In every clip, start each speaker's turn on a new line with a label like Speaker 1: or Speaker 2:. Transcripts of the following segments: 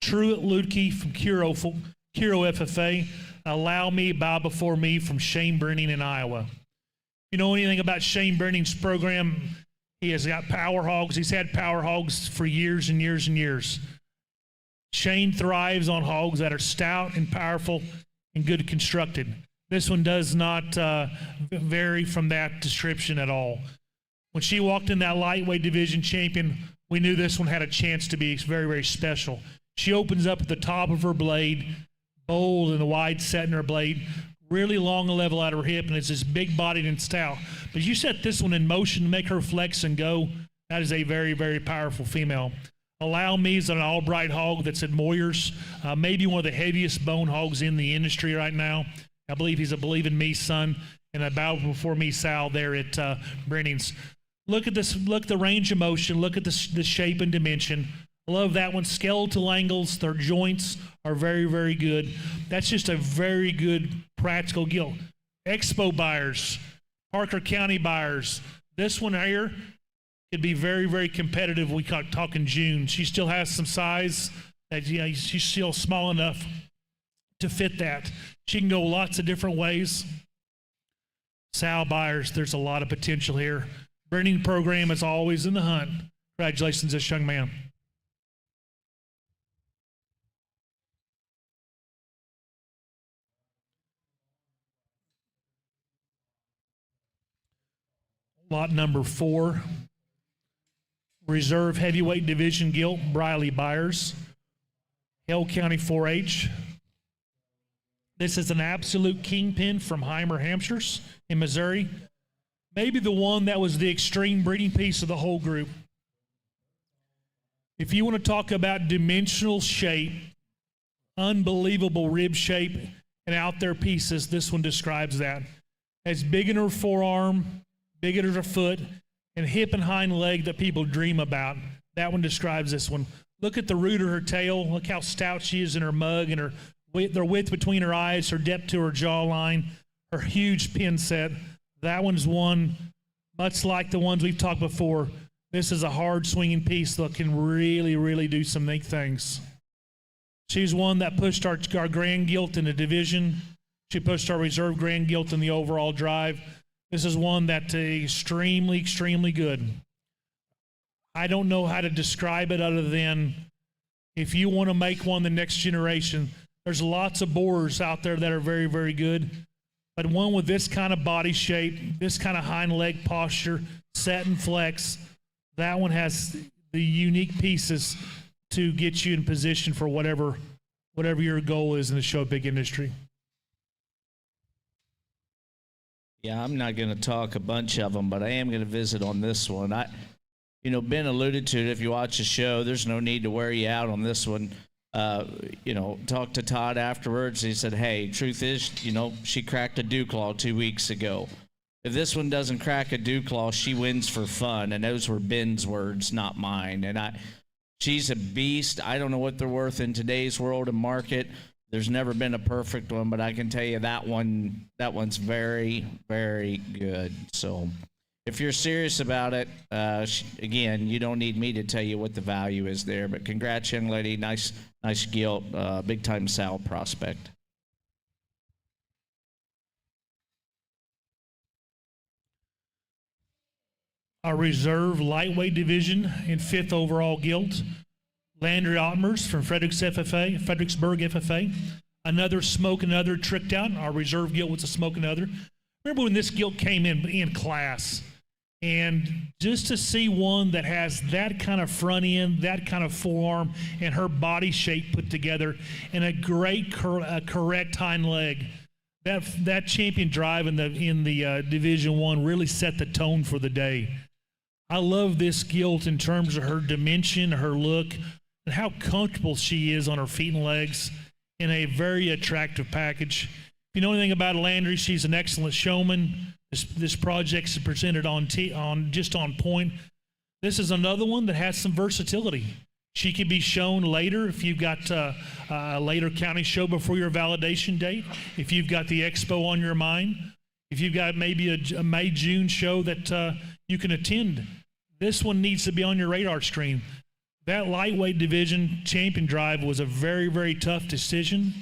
Speaker 1: Truett Ludke from Kuro FFA. Allow Me, Bow Before Me from Shane Brenning in Iowa. If you know anything about Shane Brenning's program, he has got power hogs. He's had power hogs for years and years and years. Shane thrives on hogs that are stout and powerful and good constructed. This one does not vary from that description at all. When she walked in that lightweight division champion, we knew this one had a chance to be very, very special. She opens up at the top of her blade, bold and wide set in her blade, really long and level out of her hip, and it's just big-bodied and stout. But you set this one in motion to make her flex and go, that is a very, very powerful female. Allow Me is an all-bright hog that's at Moyer's, maybe one of the heaviest bone hogs in the industry right now. I believe he's a Believe in Me son, and a Bow Before Me Sal there at Brenning's. Look at this, look at the range of motion, look at the shape and dimension. Love that one. Skeletal angles, their joints are very, very good. That's just a very good practical gilt. Expo buyers, Parker County buyers, this one here could be very, very competitive. We talk in June. She still has some size that, you know, she's still small enough to fit that. She can go lots of different ways. Sal buyers, there's a lot of potential here. Brenning program is always in the hunt. Congratulations, this young man. Lot number 4, Reserve Heavyweight Division Gilt, Briley Byers, Hale County 4-H. This is an absolute kingpin from Heimer Hampshires in Missouri. Maybe the one that was the extreme breeding piece of the whole group. If you want to talk about dimensional shape, unbelievable rib shape, and out there pieces, this one describes that. As big in her forearm, big in her foot, and hip and hind leg that people dream about. That one describes this one. Look at the root of her tail. Look how stout she is in her mug and her width between her eyes, her depth to her jawline, her huge pin set. That one's one, much like the ones we've talked before. This is a hard swinging piece that can really, really do some neat things. She's one that pushed our Grand Gilt in the division. She pushed our Reserve Grand Gilt in the overall drive. This is one that's extremely, extremely good. I don't know how to describe it other than if you want to make one the next generation, there's lots of borers out there that are very, very good. But one with this kind of body shape, this kind of hind leg posture, set and flex, that one has the unique pieces to get you in position for whatever your goal is in the show big industry.
Speaker 2: Yeah, I'm not going to talk a bunch of them, but I am going to visit on this one. Ben alluded to it. If you watch the show, there's no need to wear you out on this one. Talked to Todd afterwards. He said, hey, truth is, she cracked a dew claw 2 weeks ago. If this one doesn't crack a dew claw, she wins for fun. And those were Ben's words, not mine. And she's a beast. I don't know what they're worth in today's world and market. There's never been a perfect one, but I can tell you that one's very, very good. So if you're serious about it, again, you don't need me to tell you what the value is there. But congrats, young lady. Nice gilt, big-time Sal prospect.
Speaker 1: Our Reserve Lightweight Division in 5th overall gilt. Landry Ottmers from Fredericksburg FFA. Another Smokin Other tricked out. Our Reserve gilt was a Smokin Other. Remember when this gilt came in class? And just to see one that has that kind of front end, that kind of forearm, and her body shape put together, and a great correct hind leg. That champion drive in the Division I really set the tone for the day. I love this gilt in terms of her dimension, her look, and how comfortable she is on her feet and legs in a very attractive package. If you know anything about Landry, she's an excellent showman. This project is presented just on point. This is another one that has some versatility. She can be shown later if you've got a later county show before your validation date, if you've got the expo on your mind, if you've got maybe a May-June show that you can attend. This one needs to be on your radar screen. That lightweight division champion drive was a very, very tough decision.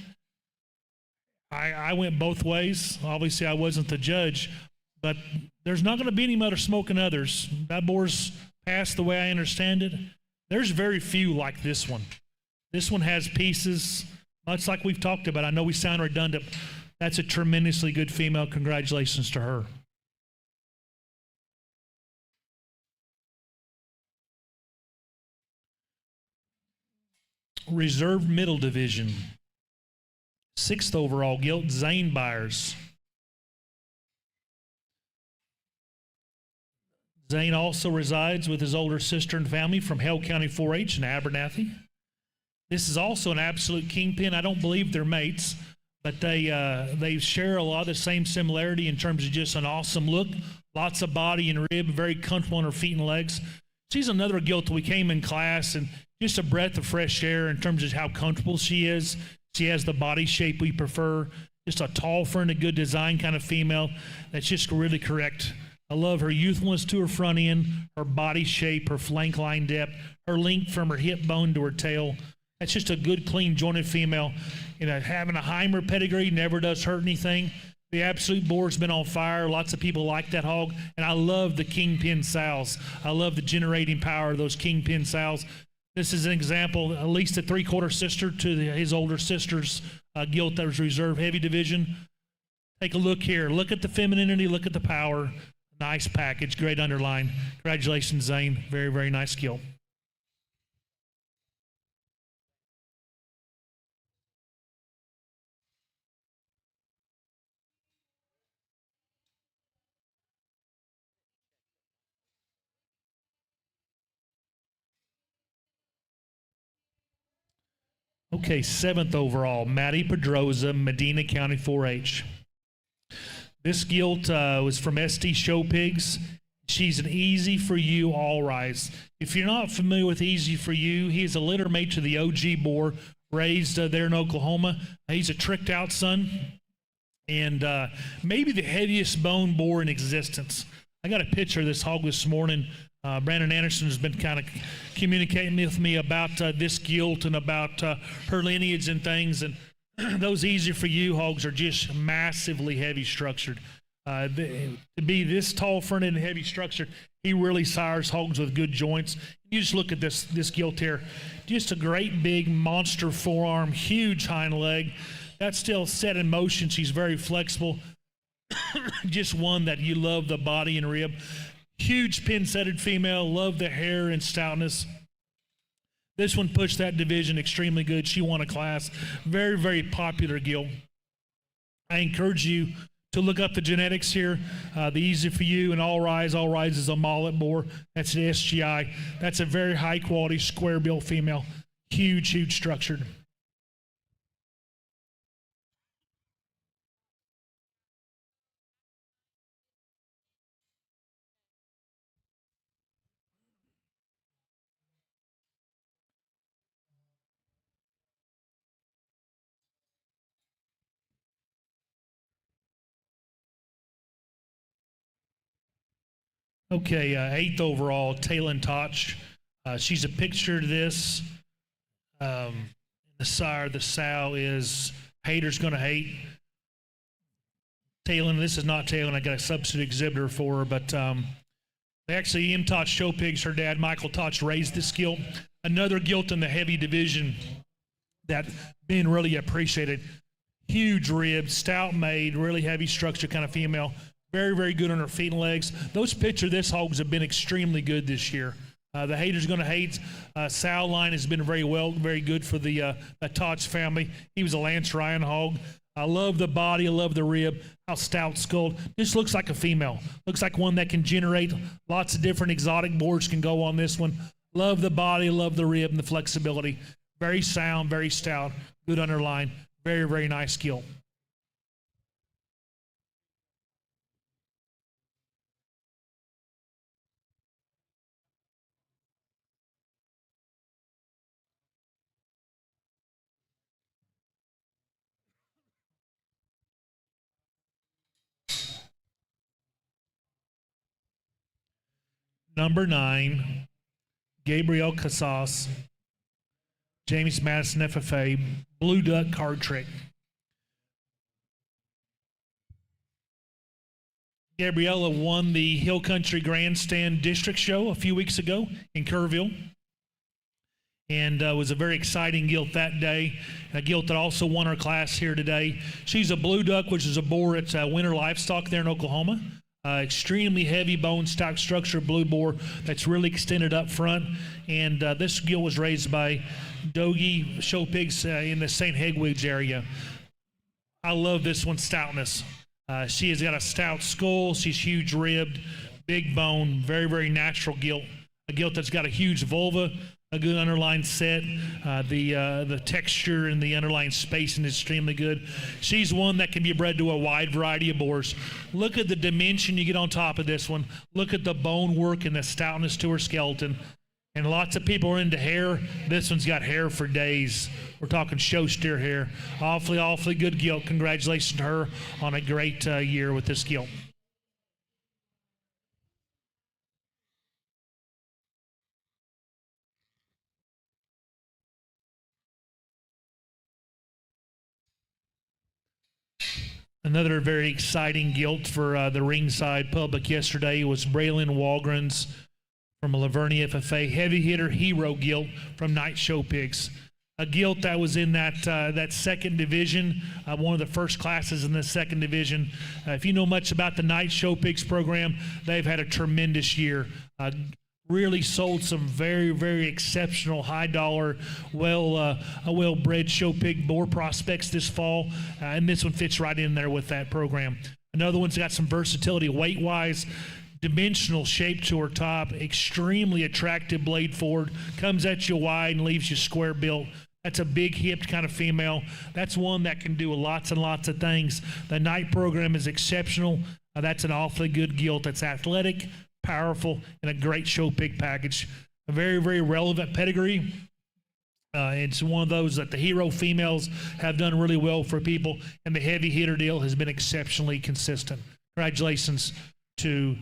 Speaker 1: I went both ways. Obviously, I wasn't the judge, but there's not going to be any other Smokin Others. That boar's passed the way I understand it. There's very few like this one. This one has pieces, much like we've talked about. I know we sound redundant. That's a tremendously good female. Congratulations to her. Reserve middle division. 6th overall, Gilt Zane Byers. Zane also resides with his older sister and family from Hale County 4-H in Abernathy. This is also an absolute kingpin. I don't believe they're mates, but they share a lot of the same similarity in terms of just an awesome look, lots of body and rib, very comfortable on her feet and legs. She's another Gilt. We came in class and just a breath of fresh air in terms of how comfortable she is. She has the body shape we prefer. Just a tall, firm, and good design kind of female that's just really correct. I love her youthfulness to her front end, her body shape, her flank line depth, her length from her hip bone to her tail. That's just a good, clean, jointed female. You know, having a Heimer pedigree never does hurt anything. The absolute board's been on fire. Lots of people like that hog, and I love the kingpin sows. I love the generating power of those kingpin sows. This is an example, at least a 3/4 sister to his older sister's Gilt that was reserve heavy division. Take a look here. Look at the femininity. Look at the power. Nice package. Great underline. Congratulations, Zane. Very, very nice Gilt. Okay, 7th overall, Maddie Pedroza, Medina County 4-H. This Gilt was from ST Show Pigs. She's an easy for you all rise. If you're not familiar with easy for you, he's a littermate to the OG boar raised there in Oklahoma. He's a tricked out son and maybe the heaviest bone boar in existence. I got a picture of this hog this morning. Brandon Anderson has been kind of communicating with me about this Gilt and about her lineage and things. And those easy for you hogs are just massively heavy structured. To be this tall fronted and heavy structured, he really sires hogs with good joints. You just look at this Gilt here. Just a great big monster forearm, huge hind leg. That's still set in motion. She's very flexible. Just one that you love the body and rib. Huge pin-setted female, love the hair and stoutness. This one pushed that division extremely good. She won a class. Very, very popular Gilt. I encourage you to look up the genetics here. The easy for you and All Rise. All Rise is a mullet boar. That's the SGI. That's a very high-quality, square-built female. Huge, huge structured. Okay, 8th overall, Talon Toch. She's a picture to this. The sire, the sow is haters gonna hate. Talon, this is not Talon. I got a substitute exhibitor for her, but they actually, M. Toch Show Pigs, her dad, Michael Toch, raised this Gilt. Another Gilt in the heavy division that being really appreciated. Huge ribs, stout made, really heavy structure kind of female. Very, very good on her feet and legs. Those picture of this hogs have been extremely good this year. The haters going to hate. Sal line has been very good for the Toch family. He was a Lance Ryan hog. I love the body. I love the rib. How stout skulled. This looks like a female. Looks like one that can generate lots of different exotic boards can go on this one. Love the body. Love the rib and the flexibility. Very sound. Very stout. Good underline. Very, very nice Gilt. Number 9, Gabrielle Casas, James Madison FFA, Blue Duck Card Trick. Gabriella won the Hill Country Grandstand District Show a few weeks ago in Kerrville, and was a very exciting gilt that day. A gilt that also won her class here today. She's a Blue Duck, which is a boar at Winter Livestock there in Oklahoma. Extremely heavy bone stock structure blue boar that's really extended up front, and this gilt was raised by Dogie show pigs in the St. Hedwigs area. I love this one's stoutness. She has got a stout skull. She's huge ribbed, big bone, very, very natural gilt. A gilt that's got a huge vulva, a good underlying set. The texture and the underlying spacing is extremely good. She's one that can be bred to a wide variety of boars. Look at the dimension you get on top of this one. Look at the bone work and the stoutness to her skeleton. And lots of people are into hair. This one's got hair for days. We're talking show steer hair. Awfully, awfully good gilt. Congratulations to her on a great year with this gilt. Another very exciting gilt for the ringside public yesterday was Braylon Walgren's from Lavernia FFA, heavy hitter hero gilt from Night Show Pigs. A gilt that was in that second division, one of the first classes in the second division. If you know much about the Night Show Pigs program, they've had a tremendous year. Really sold some very, very exceptional, high-dollar, well-bred show pig boar prospects this fall, and this one fits right in there with that program. Another one's got some versatility weight-wise, dimensional shape to her top, extremely attractive blade forward, comes at you wide and leaves you square built. That's a big hipped kind of female. That's one that can do lots and lots of things. The night program is exceptional. That's an awfully good gilt. That's athletic, powerful, and a great show pig package. A very, very relevant pedigree. It's one of those that the hero females have done really well for people, and the heavy hitter deal has been exceptionally consistent. Congratulations to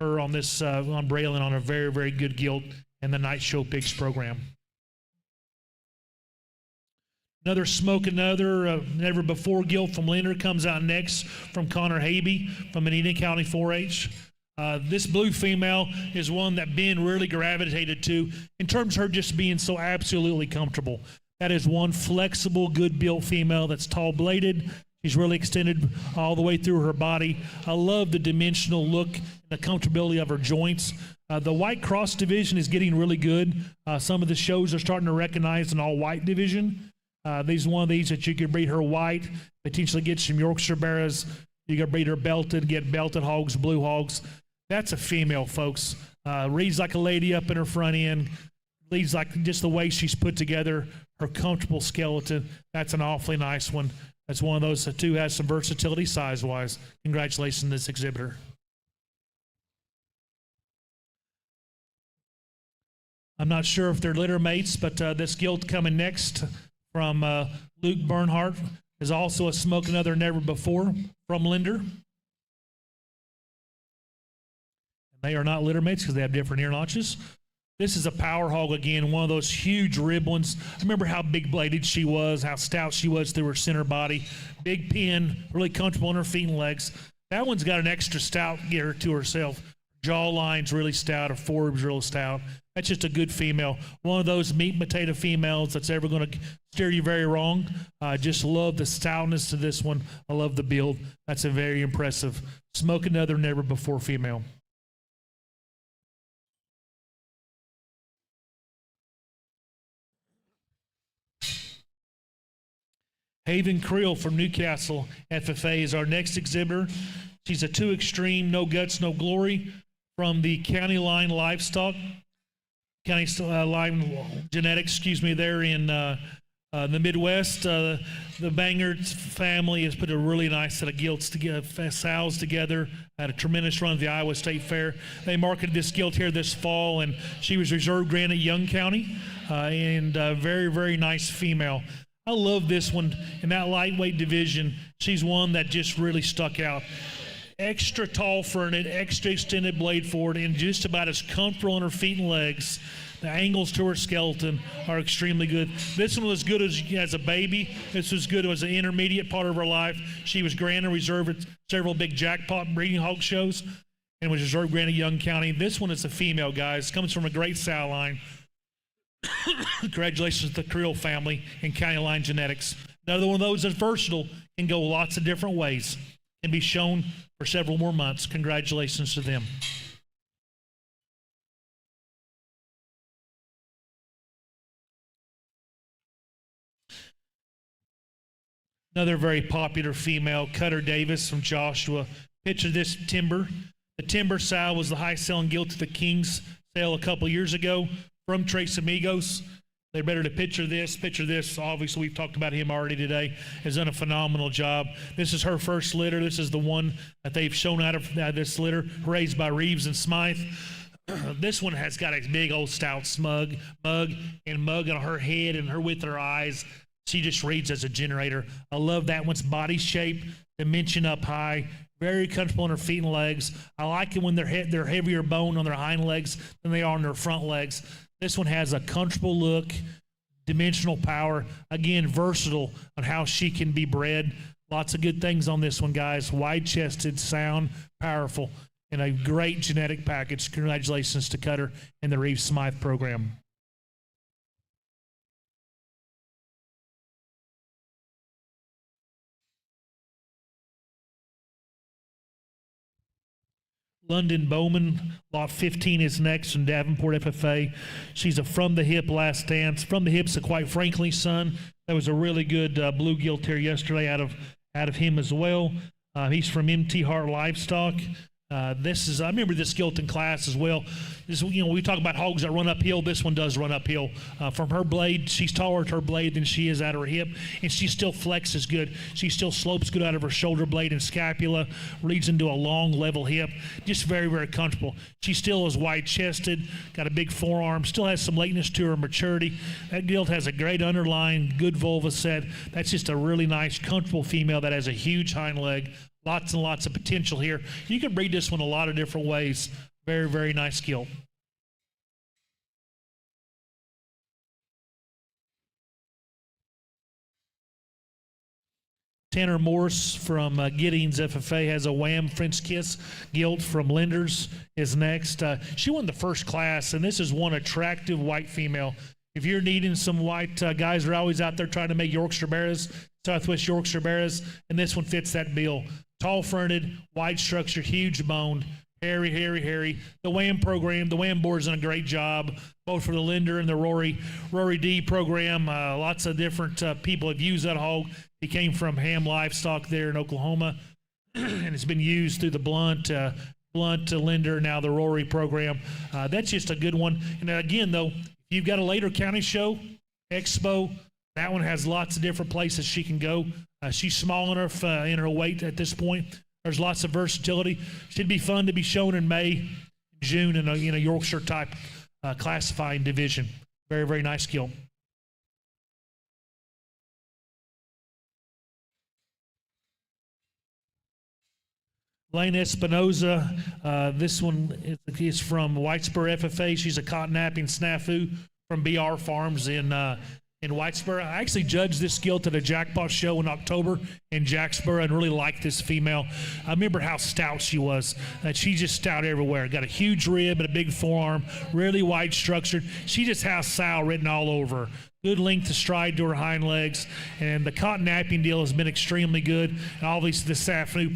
Speaker 1: her on this, on Braylon, on a very, very good gilt in the Night Show Pigs program. Another Smokin Other, never before gilt from Linder comes out next from Connor Habe from Medina County 4-H. This blue female is one that Ben really gravitated to in terms of her just being so absolutely comfortable. That is one flexible, good built female that's tall bladed. She's really extended all the way through her body. I love the dimensional look and the comfortability of her joints. The white cross division is getting really good. Some of the shows are starting to recognize an all-white division. These one of these that you could breed her white, potentially get some Yorkshire barrows. You could breed her belted, get belted hogs, blue hogs. That's a female, folks. Reads like a lady up in her front end. Leads like just the way she's put together, her comfortable skeleton. That's an awfully nice one. That's one of those that too has some versatility size-wise. Congratulations to this exhibitor. I'm not sure if they're littermates, but this gilt coming next from Luke Bernhardt is also a Smokin Other never before from Linder. They are not littermates because they have different ear notches. This is a power hog again, one of those huge rib ones. I remember how big bladed she was, how stout she was through her center body. Big pin, really comfortable on her feet and legs. That one's got an extra stout gear to herself. Jaw line's really stout, her forearm's real stout. That's just a good female. One of those meat and potato females that's ever going to steer you very wrong. Just love the stoutness to this one. I love the build. That's a very impressive Smokin Other never before female. Haven Creel from Newcastle FFA is our next exhibitor. She's a 2 extreme, no guts, no glory from the County Line Livestock, County Line Genetics, there in the Midwest. The Banger family has put a really nice set of gilts together, sows together. Had a tremendous run at the Iowa State Fair. They marketed this gilt here this fall, and she was reserve granted Young County, and very, very nice female. I love this one in that lightweight division. She's one that just really stuck out. Extra tall fronted, extra extended blade forward, and just about as comfortable on her feet and legs. The angles to her skeleton are extremely good. This one was good as a baby. This was good as an intermediate part of her life. She was granted reserved at several big jackpot breeding hog shows and was reserved granted Young County. This one is a female, guys. Comes from a great sow line. Congratulations to the Creel family and County Line Genetics. Another one of those that's versatile, can go lots of different ways, and be shown for several more months. Congratulations to them. Another very popular female, Cutter Davis from Joshua. Picture this timber. The timber sow was the high-selling Gilt to the Kings sale a couple years ago from Tres Amigos. They're better to picture this. Picture this. Obviously, we've talked about him already today. Has done a phenomenal job. This is her first litter. This is the one that they've shown out of this litter, raised by Reeves and Smythe. This one has got a big old stout mug on her head and her with her eyes. She just reads as a generator. I love that one's body shape, dimension up high, very comfortable on her feet and legs. I like it when they're heavier bone on their hind legs than they are on their front legs. This one has a comfortable look, dimensional power. Again, versatile on how she can be bred. Lots of good things on this one, guys. Wide-chested, sound, powerful, and a great genetic package. Congratulations to Cutter and the Reeves Smythe program. London Bowman, lot 15 is next from Davenport FFA. She's a From the Hip last dance. From the Hip's a Quite Frankly son. That was a really good blue gilt here yesterday out of him as well. He's from MT Hart Livestock. I remember this gilt in class as well. We talk about hogs that run uphill. This one does run uphill. From her blade, she's taller at her blade than she is at her hip, and she still flexes good. She still slopes good out of her shoulder blade and scapula, leads into a long, level hip. Just very, very comfortable. She still is wide-chested, got a big forearm, still has some lateness to her maturity. That gilt has a great underline, good vulva set. That's just a really nice, comfortable female that has a huge hind leg. Lots and lots of potential here. You can breed this one a lot of different ways. Very, very nice gilt. Tanner Morse from Giddings FFA has a Wham French Kiss gilt from Lenders is next. She won the first class, and this is one attractive white female. If you're needing some white guys are always out there trying to make Yorkshire Barrows, Southwest Yorkshire Barrows, and this one fits that bill. Tall fronted, wide structured, huge boned, hairy. The Wham program, the Wham board's done a great job, both for the Lender and the Rory D program. Lots of different people have used that hog. He came from Ham Livestock there in Oklahoma, and it's been used through the Blunt Lender, now the Rory program. That's just a good one. And again, though, if you've got a later county show, expo, that one has lots of different places she can go. She's small enough in her weight at this point. There's lots of versatility. Should be fun to be shown in May, June in a Yorkshire type classifying division. Very, very nice gilt. Lane Espinoza, this one is from Whitesboro FFA. She's a cotton napping snafu from BR Farms in Whitesboro. I actually judged this gilt at a jackpot show in October in Jacksboro and really liked this female. I remember how stout she was. She's just stout everywhere. Got a huge rib and a big forearm, really wide structured. She just has sow written all over her. Good length of stride to her hind legs, and the cotton napping deal has been extremely good. And obviously, the Staff New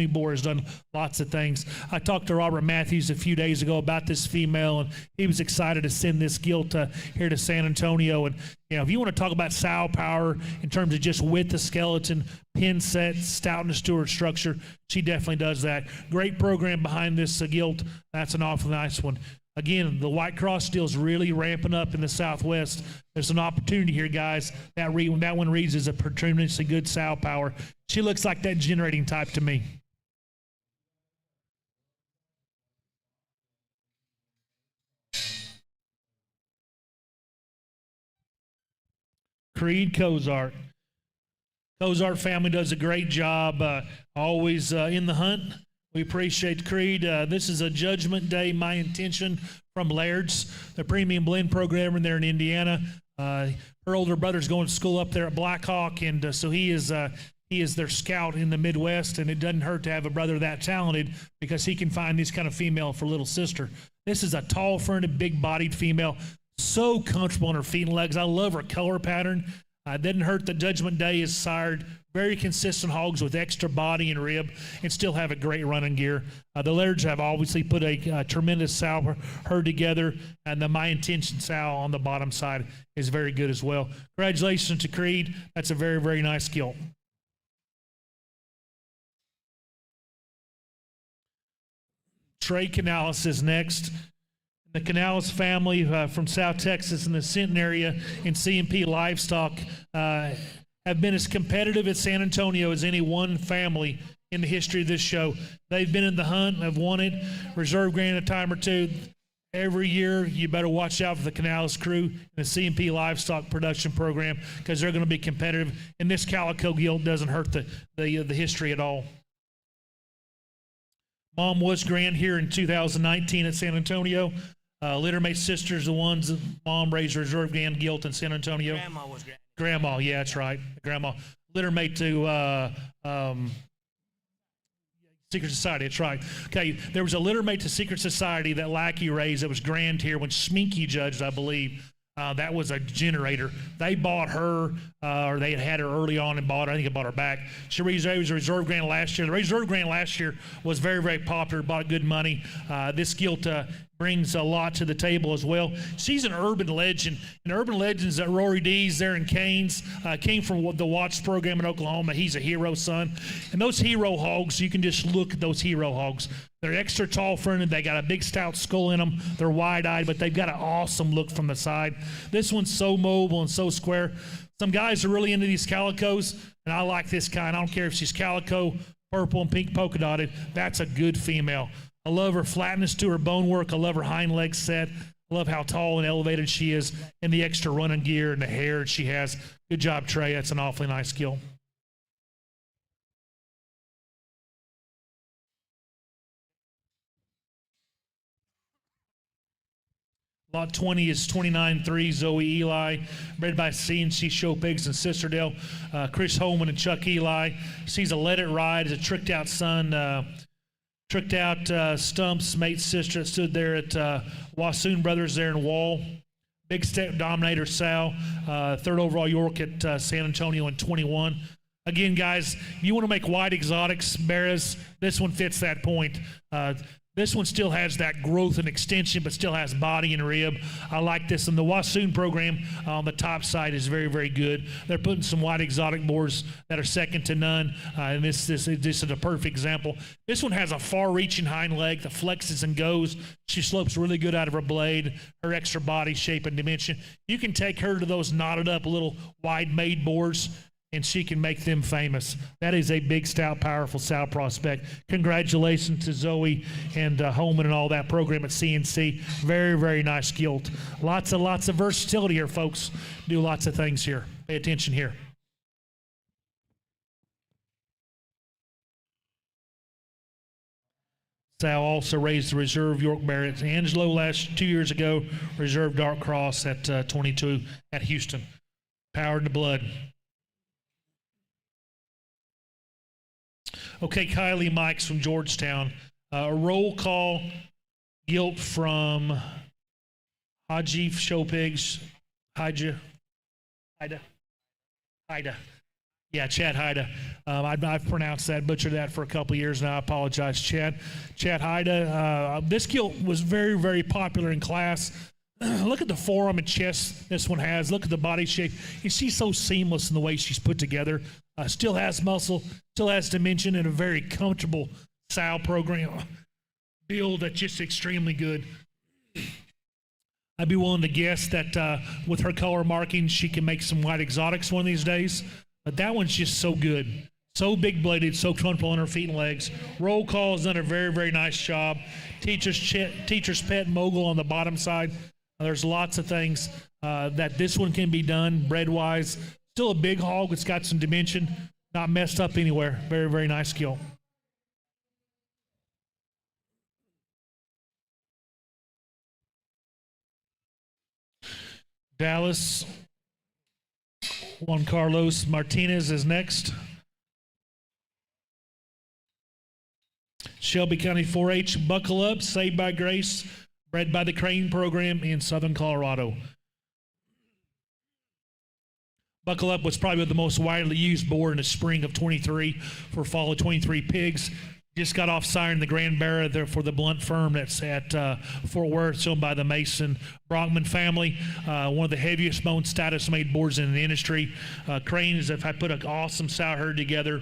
Speaker 1: board has done lots of things. I talked to Robert Matthews a few days ago about this female, and he was excited to send this gilt here to San Antonio. And if you want to talk about sow power in terms of just width of skeleton, pin set, stoutness to her structure, she definitely does that. Great program behind this gilt. That's an awful nice one. Again, the White Cross deal is really ramping up in the Southwest. There's an opportunity here, guys. That one reads as a tremendously good sow power. She looks like that generating type to me. Creed Cozart. Cozart family does a great job, always in the hunt We appreciate Creed. This is a Judgment Day My Intention from Laird's, the premium blend programmer there in Indiana. Her older brother's going to school up there at Blackhawk, and so he is their scout in the Midwest, and it doesn't hurt to have a brother that talented because he can find this kind of female for little sister. This is a tall-fronted, big-bodied female, so comfortable on her feet and legs. I love her color pattern. Doesn't hurt that Judgment Day is sired very consistent hogs with extra body and rib and still have a great running gear. The Lairds have obviously put a tremendous sow herd together, and the My Intention sow on the bottom side is very good as well. Congratulations to Creed. That's a very, very nice gilt. Trey Canales is next. The Canales family from South Texas in the Sinton area in C&P Livestock have been as competitive at San Antonio as any one family in the history of this show. They've been in the hunt, have won it, reserve grant a time or two. Every year, you better watch out for the Canales crew in the C&P Livestock Production Program because they're going to be competitive, and this calico gilt doesn't hurt the history at all. Mom was grand here in 2019 at San Antonio. Littermate sisters, the ones that Mom raised reserve grand gilt in San Antonio.
Speaker 3: Grandma was grand.
Speaker 1: Grandma, yeah, that's right. Grandma. Littermate to Secret Society, that's right. Okay, there was a Littermate to Secret Society that Lackey raised that was grand here when Sminky judged, I believe. That was a generator. They bought her, or they had her early on and bought her. I think they bought her back. She raised a reserve grant last year. The reserve grant last year was very, very popular, bought good money. This gilt brings a lot to the table as well. She's an urban legend. And urban legends that Rory Dees there in Canes came from the Watts program in Oklahoma. He's a hero son. And those hero hogs, you can just look at those hero hogs. They're extra tall fronted. They got a big stout skull in them. They're wide-eyed, but they've got an awesome look from the side. This one's so mobile and so square. Some guys are really into these calicos, and I like this kind. I don't care if she's calico, purple, and pink polka dotted. That's a good female. I love her flatness to her bone work. I love her hind leg set. I love how tall and elevated she is and the extra running gear and the hair she has. Good job, Trey. That's an awfully nice gilt. Lot 20 is 29-3 Zoe Eli, bred by C&C Show Pigs in Sisterdale. Chris Holman and Chuck Eli. She's a Let It Ride. It's a tricked out son. Tricked out Stump's mate sister that stood there at Wassoon Brothers there in Wall. Big step dominator sow. Third overall York at San Antonio in 21. Again, guys, if you want to make white exotics, Barras, this one fits that point. This one still has that growth and extension, but still has body and rib. I like this. And the Wassoon program on the top side is very, very good. They're putting some white exotic boars that are second to none. And this is a perfect example. This one has a far-reaching hind leg that flexes and goes. She slopes really good out of her blade, her extra body shape and dimension. You can take her to those knotted up little wide-made boars, and she can make them famous. That is a big, stout, powerful sow prospect. Congratulations to Zoe and Holman and all that program at C&C. Very, very nice gilt. Lots of versatility here, folks. Do lots of things here. Pay attention here. Sow also raised the reserve York Barrett. Angelo 2 years ago, reserve Dark Cross at 22 at Houston. Power in the blood. Okay, Kylie Mikes from Georgetown. A roll call gilt from Haji Show Pigs. Haida. Yeah, Chad Haida. I've pronounced that, butchered that for a couple years now. I apologize, Chad. Chad Haida. This gilt was very, very popular in class. Look at the forearm and chest this one has. Look at the body shape. She's so seamless in the way she's put together. Still has muscle, still has dimension, and a very comfortable sow program build that's just extremely good. I'd be willing to guess that with her color markings, she can make some white exotics one of these days. But that one's just so good. So big-bladed, so comfortable on her feet and legs. Roll call has done a very, very nice job. Teacher's pet mogul on the bottom side. There's lots of things that this one can be done bred-wise. Still a big hog. It's got some dimension. Not messed up anywhere. Very, very nice gilt. Dallas. Juan Carlos Martinez is next. Shelby County 4-H, Buckle Up, Saved by Grace, bred by the Crane program in Southern Colorado. Buckle Up was probably the most widely used boar in the spring of 23 for fall of 23 pigs. Just got off siring the Grand Barrow there for the Blunt firm that's at Fort Worth, owned by the Mason Brockman family. One of the heaviest bone status made boars in the industry. Cranes have put an awesome sow herd together.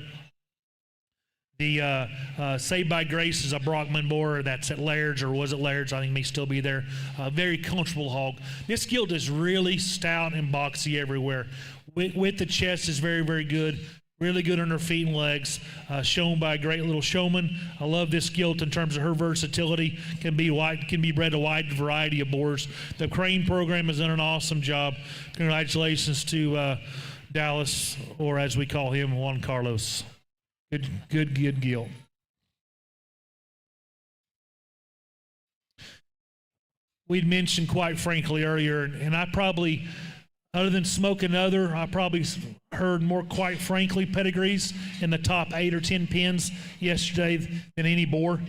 Speaker 1: The Saved by Grace is a Brockman boar that's at Laird's, or was at Laird's. I think may still be there. Very comfortable hog. This gilt is really stout and boxy everywhere. With the chest is very, very good. Really good on her feet and legs, shown by a great little showman. I love this gilt in terms of her versatility. Can be bred a wide variety of boars. The Crane program has done an awesome job. Congratulations to Dallas, or as we call him, Juan Carlos. Good gilt. We'd mentioned, quite frankly, earlier, and I probably, other than Smokin Other, I probably heard more, quite frankly, pedigrees in the top 8 or 10 pins yesterday than any boar.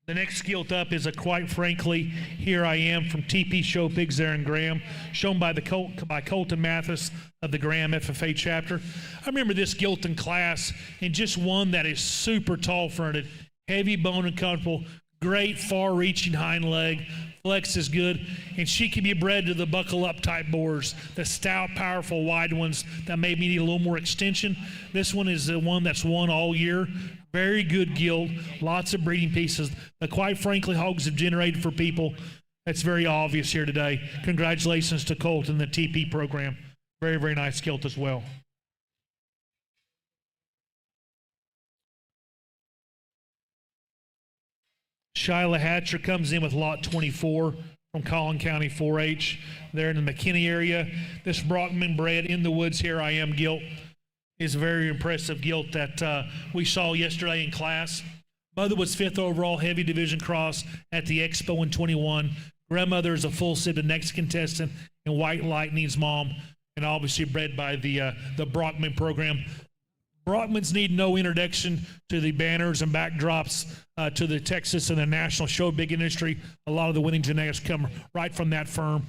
Speaker 1: The next gilt up is a, quite frankly, Here I Am from TP Show Pigs there in Graham, shown by Colton Mathis of the Graham FFA chapter. I remember this gilt in class, and just one that is super tall fronted, heavy bone and comfortable, great far-reaching hind leg, flex is good, and she can be bred to the buckle up type boars, the stout, powerful, wide ones that maybe need a little more extension. This one is the one that's won all year. Very good gilt, lots of breeding pieces that, quite frankly, hogs have generated for people. That's very obvious here today. Congratulations to Colt and the TP program. Very, very nice gilt as well. Shyla Hatcher comes in with lot 24 from Collin County 4-H. There in the McKinney area. This Brockman bred in the woods Here I Am gilt is a very impressive gilt that we saw yesterday in class. Mother was 5th overall heavy division cross at the Expo in 21. Grandmother is a full sibling next contestant and White Lightning's mom, and obviously bred by the Brockman program. Brockmans need no introduction to the banners and backdrops to the Texas and the national show big industry. A lot of the winning genetics come right from that firm.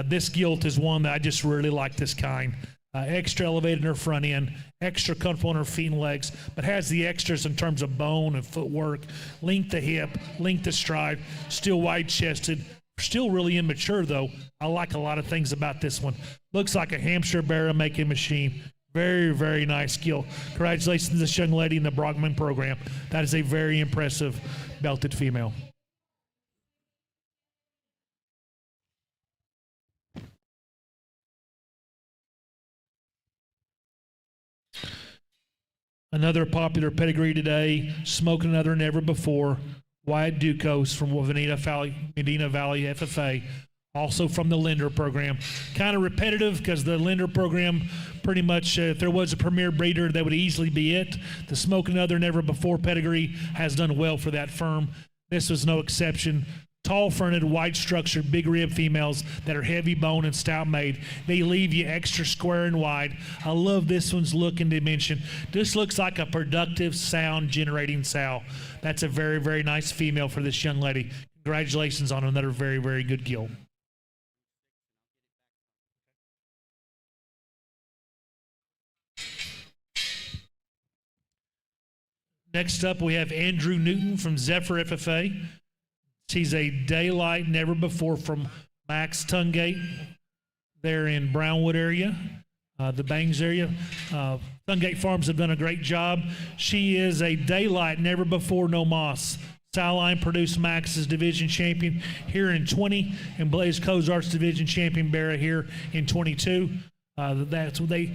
Speaker 1: This gilt is one that I just really like this kind. Extra elevated in her front end, extra comfortable in her feet and legs, but has the extras in terms of bone and footwork, length of hip, length of stride, still wide-chested, still really immature though. I like a lot of things about this one. Looks like a Hampshire barrow making machine. Very, very nice gilt. Congratulations to this young lady in the Brockman program. That is a very impressive belted female. Another popular pedigree today, Smokin Other Never Before, Wyatt Ducos from Medina Valley FFA, also from the Lender program. Kind of repetitive because the Lender program pretty much, if there was a premier breeder, that would easily be it. The Smokin Other Never Before pedigree has done well for that firm. This was no exception. Tall fronted, wide structured, big rib females that are heavy bone and stout made. They leave you extra square and wide. I love this one's look and dimension. This looks like a productive sound generating sow. That's a very, very nice female for this young lady. Congratulations on another very, very good gilt. Next up, we have Andrew Newton from Zephyr FFA. He's a daylight never before from Max Tungate there in Brownwood area, the Bangs area. Tungate Farms have done a great job. She is a daylight never before no moss. Sideline produced Max's division champion here in 20 and Blaze Cozart's division champion Barra here in 22. That's what they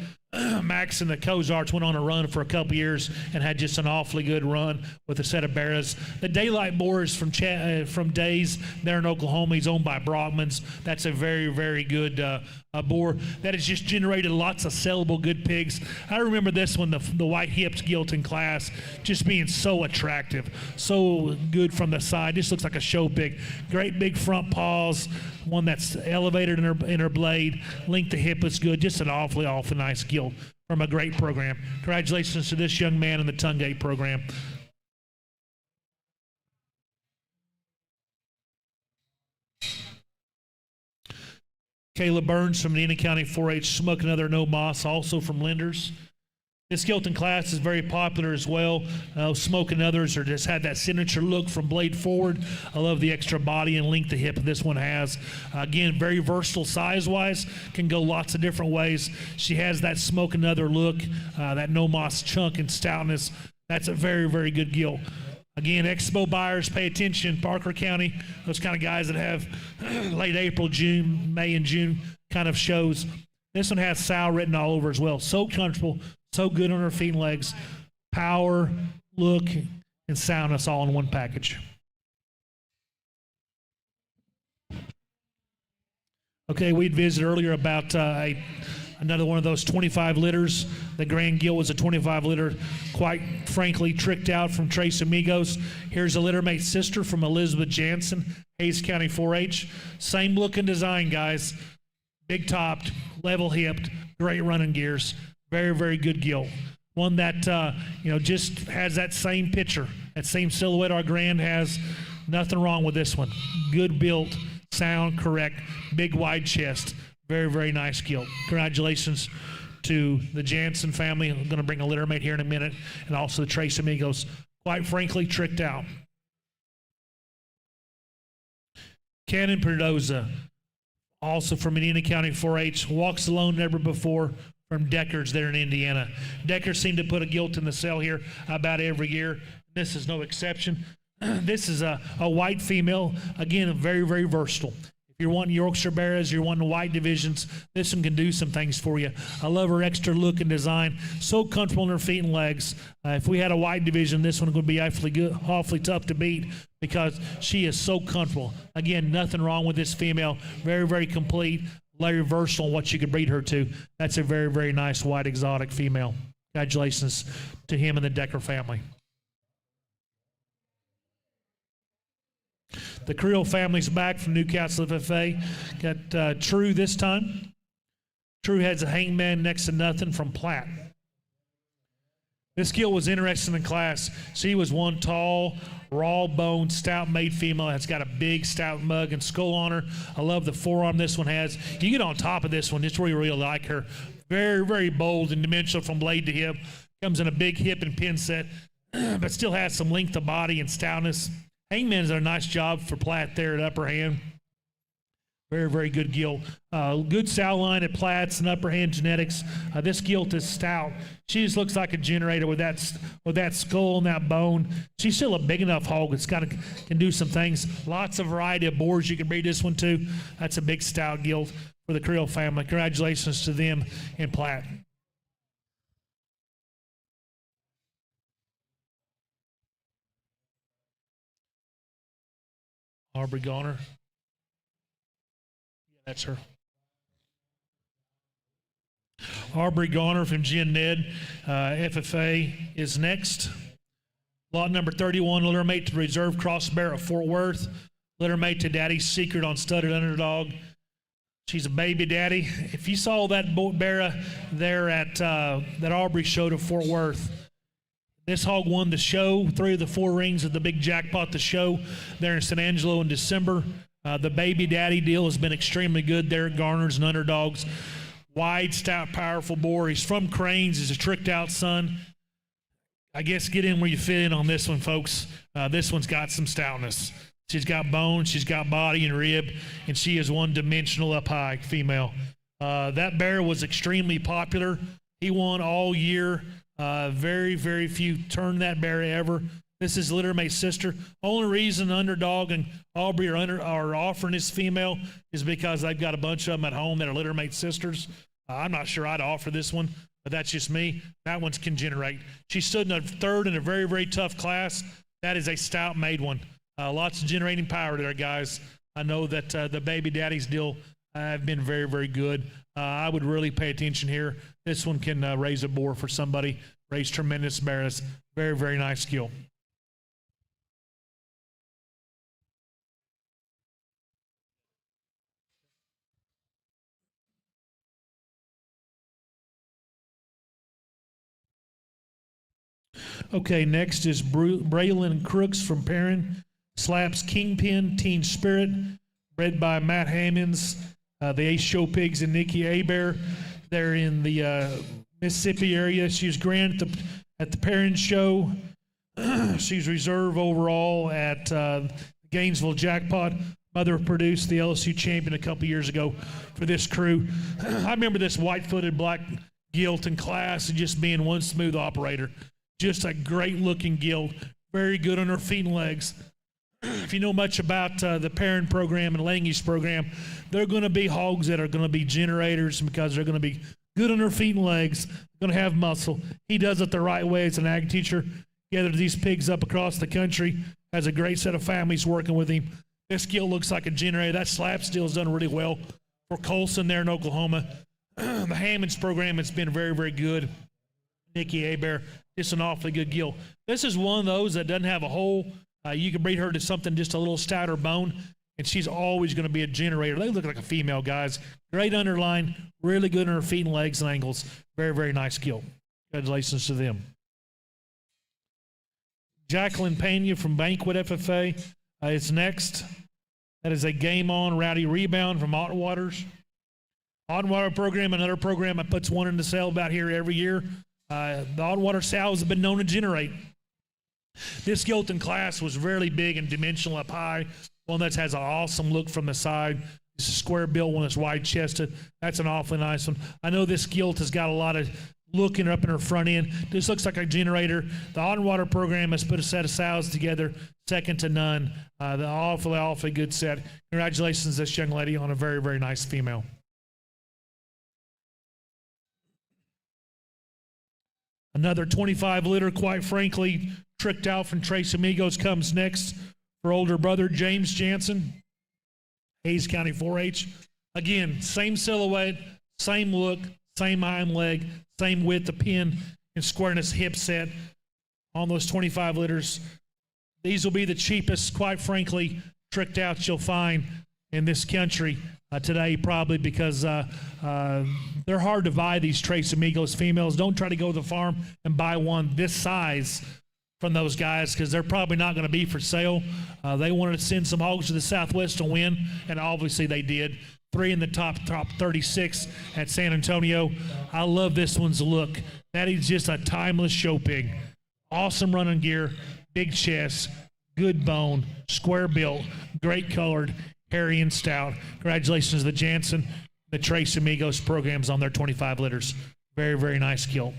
Speaker 1: Max and the Cozarts went on a run for a couple years and had just an awfully good run with a set of Barras. The Daylight Boar is from Days there in Oklahoma. He's owned by Brockmans. That's a very, very good boar that has just generated lots of sellable good pigs. I remember this one, the white hips gilt in class, just being so attractive, so good from the side. Just looks like a show pig. Great big front paws, one that's elevated in her blade. Length of hip is good. Just an awfully nice gilt from a great program. Congratulations to this young man in the Tongue Gate program. Caleb Burns from the Indiana County 4-H Smokin Other No Moss, also from Lenders. This Gilton class is very popular as well. Smokin Others are just had that signature look from blade forward. I love the extra body and length of hip this one has. Again, very versatile size-wise. Can go lots of different ways. She has that Smokin Other look, that no moss chunk and stoutness. That's a very, very good gilt. Again, expo buyers, pay attention. Parker County, those kind of guys that have late April, June, May, and June kind of shows. This one has Sal written all over as well. So comfortable, so good on her feet and legs. Power, look, and soundness all in one package. Okay, we'd visited earlier about another one of those 25 litters. The Grand Gilt was a 25 liter, quite frankly, tricked out from Tres Amigos. Here's a Littermate sister from Elizabeth Jansen, Hayes County 4-H. Same looking design, guys. Big topped, level hipped, great running gears. Very, very good gilt. One that, just has that same picture, that same silhouette our Grand has. Nothing wrong with this one. Good built, sound, correct, big wide chest. Very, very nice gilt. Congratulations to the Jansen family. I'm going to bring a Littermate here in a minute, and also the Tres Amigos. Quite frankly, tricked out. Cannon Perdoza, also from Indiana County 4-H, walks alone never before, from Deckers there in Indiana. Deckers seem to put a gilt in the sale here about every year. This is no exception. This is a white female. Again, very, very versatile. If you're wanting Yorkshire Barrows, you're wanting white divisions, this one can do some things for you. I love her extra look and design. So comfortable in her feet and legs. If we had a white division, this one would be awfully tough to beat because she is so comfortable. Again, nothing wrong with this female. Very, very complete, very versatile in what you could breed her to. That's a very, very nice white exotic female. Congratulations to him and the Decker family. The Creel family's back from Newcastle FFA. Got True this time. True has a hangman next to nothing from Platt. This gilt was interesting in class. She was one tall, raw-boned, stout-made female that's got a big stout mug and skull on her. I love the forearm this one has. You get on top of this one, it's really, really like her. Very, very bold and dimensional from blade to hip. Comes in a big hip and pin set, but still has some length of body and stoutness. Hangman's done a nice job for Platt there at upper hand. Very, very good gilt. Good sow line at Platt's and upper hand genetics. This gilt is stout. She just looks like a generator with that skull and that bone. She's still a big enough hog. It's can do some things. Lots of variety of boars you can breed this one to. That's a big stout gilt for the Creel family. Congratulations to them and Platt. Aubrey Garner. Yeah, that's her. Aubrey Garner from Gin Ned. FFA is next. Lot number 31, Littermate to Reserve Crossbred at Fort Worth. Littermate to Daddy's Secret on Studded Underdog. She's a baby daddy. If you saw that Barra there at that Aubrey showed at Fort Worth, this hog won the show, 3 of the 4 rings of the big jackpot, the show there in San Angelo in December. The baby daddy deal has been extremely good there at Garner's and Underdogs. Wide, stout, powerful boar. He's from Cranes. He's a tricked out son. I guess get in where you fit in on this one, folks. This one's got some stoutness. She's got bone, she's got body and rib, and she is one-dimensional up high female. That bear was extremely popular. He won all year. Very, very few turn that bear ever. This is Littermate's sister. Only reason Underdog and Aubrey are offering this female is because they've got a bunch of them at home that are Littermate sisters. I'm not sure I'd offer this one, but that's just me. That one's can generate. She stood in a third in a very, very tough class. That is a stout made one. Lots of generating power there, guys. I know that the baby daddy's deal have been very, very good. I would really pay attention here. This one can raise a boar for somebody, raise tremendous bears. Very, very nice skill. Okay, next is Braylon Crooks from Perrin. Slaps Kingpin Teen Spirit, bred by Matt Hammonds, the Ace Show Pigs and Nikki Abear. They're in the Mississippi area. She was granted at the Perrin Show. She's reserve overall at Gainesville Jackpot. Mother produced the LSU champion a couple years ago for this crew. I remember this white-footed black gilt in class and just being one smooth operator. Just a great-looking gilt, very good on her feet and legs. If you know much about the Perrin program and Lange's program, they're going to be hogs that are going to be generators because they're going to be good on their feet and legs, going to have muscle. He does it the right way as an ag teacher. Gathered these pigs up across the country, has a great set of families working with him. This gilt looks like a generator. That slap still's done really well for Colson there in Oklahoma. The Hammonds program has been very, very good. Nikki Abear, just an awfully good gilt. This is one of those that doesn't have a hole. You can breed her to something just a little stouter bone, and she's always going to be a generator. They look like a female, guys. Great underline, really good on her feet and legs and ankles. Very, very nice gilt. Congratulations to them. Jacqueline Pena from Banquet FFA is next. That is a Game On Rowdy Rebound from Ottwaters. Ottwater program, another program that puts one in the sale about here every year. The Ottwater sows have been known to generate. This gilt in class was really big and dimensional up high. One that has an awesome look from the side. It's a square built one that's wide chested. That's an awfully nice one. I know this gilt has got a lot of looking up in her front end. This looks like a generator. The Ottwater program has put a set of sows together, second to none. The awfully good set. Congratulations to this young lady on a very, very nice female. Another 25 liter, quite frankly, tricked out from Tres Amigos comes next for older brother James Jansen, Hayes County 4-H. Again, same silhouette, same look, same hind leg, same width of pin and squareness hip set on those 25 liters. These will be the cheapest, quite frankly, tricked outs you'll find in this country today, probably because they're hard to buy, these Tres Amigos females. Don't try to go to the farm and buy one this size from those guys because they're probably not going to be for sale. They wanted to send some hogs to the Southwest to win, and obviously they did. 3 in the top 36 at San Antonio. I love this one's look. That is just a timeless show pig. Awesome running gear, big chest, good bone, square built, great colored, hairy and stout. Congratulations to the Jansen, the Tres Amigos programs on their 25 liters. Very, very nice gilt.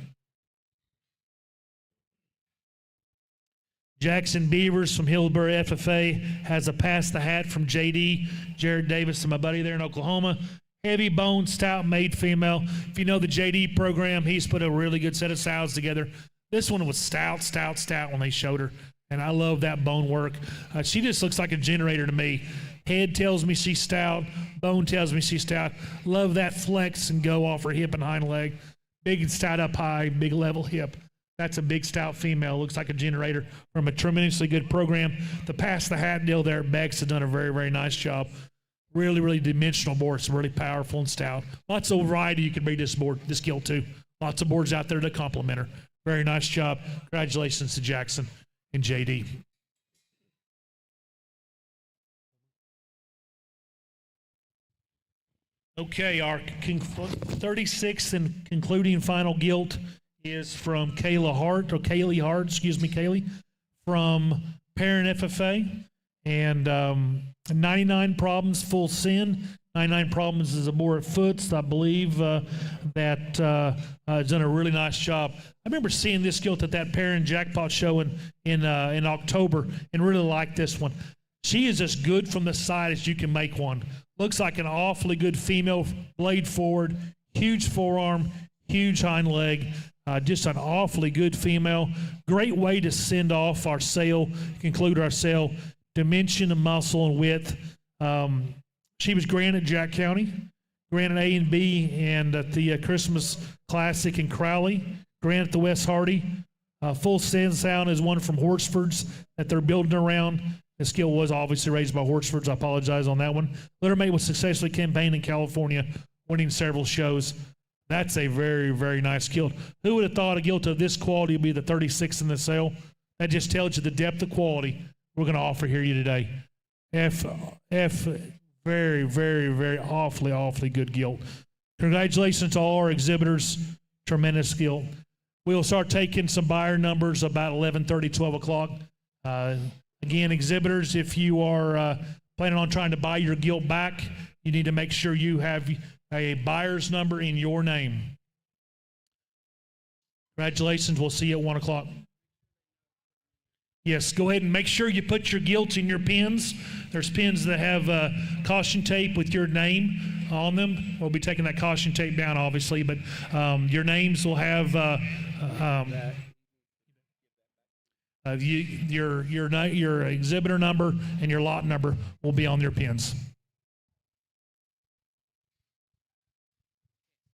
Speaker 1: Jackson Beavers from Hillsborough FFA has a pass the hat from JD, Jared Davis, and my buddy there in Oklahoma. Heavy bone, stout, made female. If you know the JD program, he's put a really good set of sows together. This one was stout when they showed her, and I love that bone work. She just looks like a generator to me. Head tells me she's stout. Bone tells me she's stout. Love that flex and go off her hip and hind leg. Big and stout up high, big level hip. That's a big stout female. Looks like a generator from a tremendously good program. The pass the hat deal there at Beck's has done a very, very nice job. Really, really dimensional board. It's really powerful and stout. Lots of variety you can breed this board, this gilt too. Lots of boards out there to complement her. Very nice job. Congratulations to Jackson and JD. Okay, our 36th and concluding final gilt is from Kaylee Hart, from Perrin FFA. And 99 Problems, Full Sin. 99 Problems is a boar at Foots. I believe that has done a really nice job. I remember seeing this gilt at that Perrin Jackpot show in October and really liked this one. She is as good from the side as you can make one. Looks like an awfully good female, blade forward, huge forearm, huge hind leg. Just an awfully good female. Great way to send off our sale, conclude our sale. Dimension and muscle and width. She was granted Jack County, granted A and B, and at the Christmas Classic in Crowley, granted the West Hardy. Full Sin Sound is one from Horsford's that they're building around. The skill was obviously raised by Horsford's. I apologize on that one. Littermate was successfully campaigned in California, winning several shows. That's a very, very nice gilt. Who would have thought a gilt of this quality would be the 36th in the sale? That just tells you the depth of quality we're going to offer here you today. Very, very, very awfully good gilt. Congratulations to all our exhibitors. Tremendous gilt. We'll start taking some buyer numbers about 11:30, 12 o'clock. Again, exhibitors, if you are planning on trying to buy your gilt back, you need to make sure you have a buyer's number in your name. Congratulations. We'll see you at 1 o'clock. Yes, go ahead and make sure you put your gilts in your pins. There's pins that have caution tape with your name on them. We'll be taking that caution tape down, obviously, but your names will have your exhibitor number and your lot number will be on your pins.